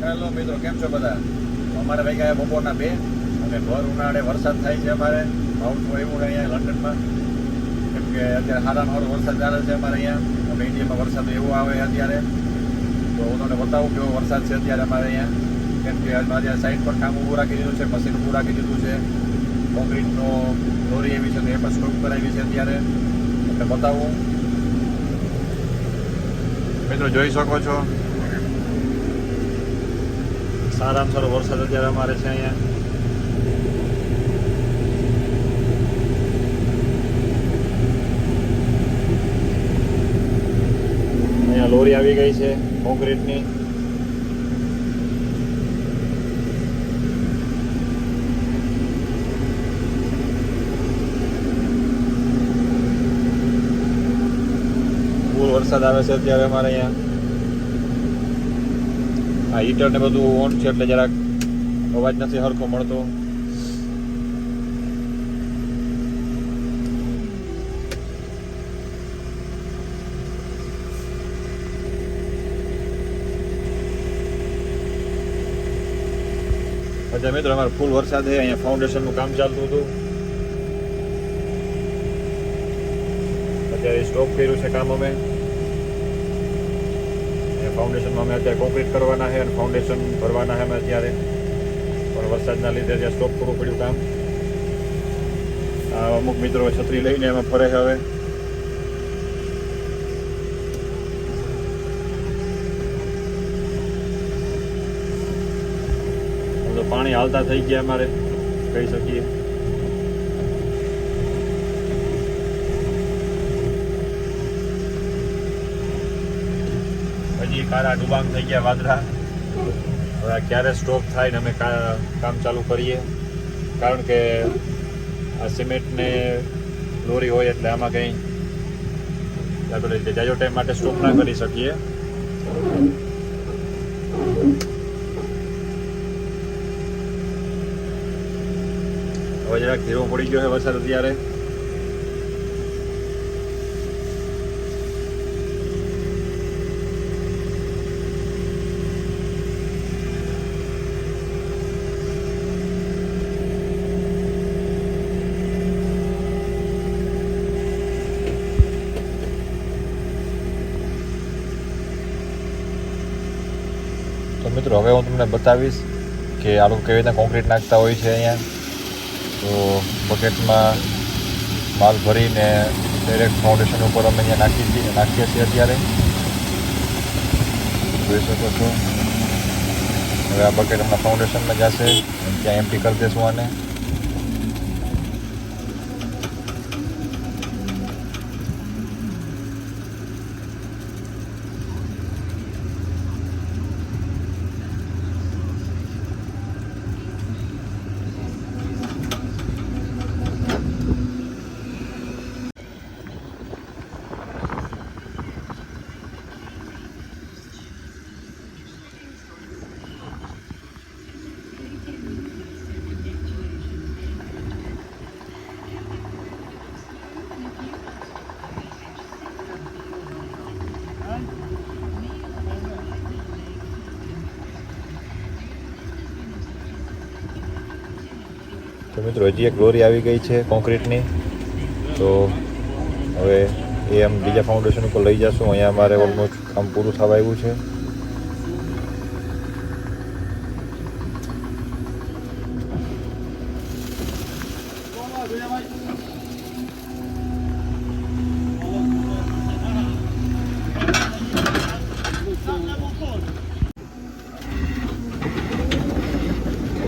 Hello મિત્રો, કેમ છો બધા? અમારે ભાઈ ગયા બપોરના 2 અને ભર ઉનાળે વરસાદ થાય છે અમારે માઉન્ટમાં એવું અહીંયા લંડનમાં. કેમ કે અત્યારે સારામાં વરસાદ ચાલે છે અમારે અહીંયા. અમે ઇન્ડિયામાં વરસાદ એવો આવે અત્યારે, તો હું તમને બતાવું કેવો વરસાદ છે અત્યારે અમારે અહીંયા. કેમ કે અત્યારે સાઈડ પર કામ ઊભું રાખી દીધું છે, મશીન ઊભું રાખી દીધું છે, કોન્ક્રીટનો દોરી એવી છે તો એ પણ સ્ટોપ કરાવી છે અત્યારે. એટલે બતાવું મિત્રો, જોઈ શકો છો સારામાં સારો વરસાદ અત્યારે અમારે છે અહીંયા. અહીંયા લોરી આવી ગઈ છે કોન્ક્રીટની. ફૂલ વરસાદ આવે છે અત્યારે અમારે અહીંયા. આ હીટર ને બધું ઓન છે એટલે જરાક અવાજ નથી સરખો મળતો. અચ્છા મિત્રો, અમારે ફૂલ વરસાદ છે અહીંયા. ફાઉન્ડેશનનું કામ ચાલતું હતું, અત્યારે સ્ટોપ કર્યું છે કામ અમે. ફાઉન્ડેશનમાં અમે અત્યારે કોન્ક્રીટ કરવાના છે અને ફાઉન્ડેશન ભરવાના છે અમે અત્યારે, પણ વરસાદના લીધે ત્યાં સ્ટોપ કરવું પડ્યું કામ. અમુક મિત્રો છત્રી લઈને એમાં ફરે છે હવે. તો પાણી હાલતા થઈ ગયા અમારે કહી શકીએ. હજી કારા ડુબાંગ થઈ ગયા વાદળા. હવે ક્યારે સ્ટોપ થાય ને અમે કામ ચાલુ કરીએ, કારણ કે આ સિમેન્ટને લોરી હોય એટલે આમાં કંઈ આપણે જાજો ટાઈમ માટે સ્ટોપ ના કરી શકીએ. હવે જરાક ધીરો પડી ગયો છે વરસાદ અત્યારે. તો મિત્રો, હવે હું તમને બતાવીશ કે આ લોકો કેવી રીતના કોન્ક્રીટ નાખતા હોય છે અહીંયા. તો બકેટમાં માલ ભરીને ડાયરેક્ટ ફાઉન્ડેશન ઉપર અમે અહીંયા નાખીએ છીએ અત્યારે. જોઈ શકો છો. હવે આ બકેટ હમણાં ફાઉન્ડેશનમાં જશે, ત્યાં એમ્પ્ટી કરી દઈશું આને. તો મિત્રો, હજી એક લોરી આવી ગઈ છે કોન્ક્રીટની. તો હવે એ આમ બીજા ફાઉન્ડેશન ઉપર લઈ જશું. અહીંયા અમારે ઓલમોસ્ટ કામ પૂરું થવા આવ્યું છે.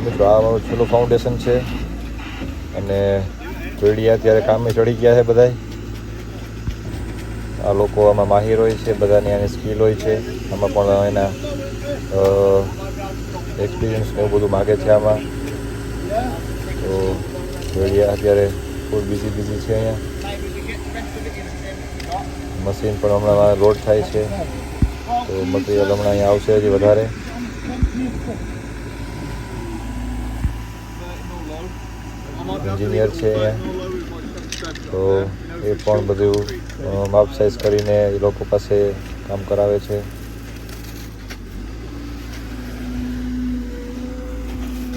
મિત્રો, આ અમારું છેલ્લું ફાઉન્ડેશન છે અને જોડિયા અત્યારે કામે ચડી ગયા છે બધા. આ લોકો આમાં માહિર હોય છે, બધાની આની સ્કિલ હોય છે. આમાં પણ એના એક્સપિરિયન્સ ને એવું બધું માગે છે આમાં. તો જોડિયા અત્યારે ફૂલ બિઝી છે અહીંયા. મશીન પણ હમણાં લોડ થાય છે, તો મટીરિયલ હમણાં અહીંયા આવશે હજી વધારે. એન્જિનિયર છે અહીંયા, તો એ પણ બધું માપ સાઇઝ કરીને એ લોકો પાસે કામ કરાવે છે.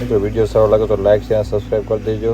મિત્રો વિડીયો સારો લાગે તો લાઈક શેર સબસ્ક્રાઈબ કરી દેજો.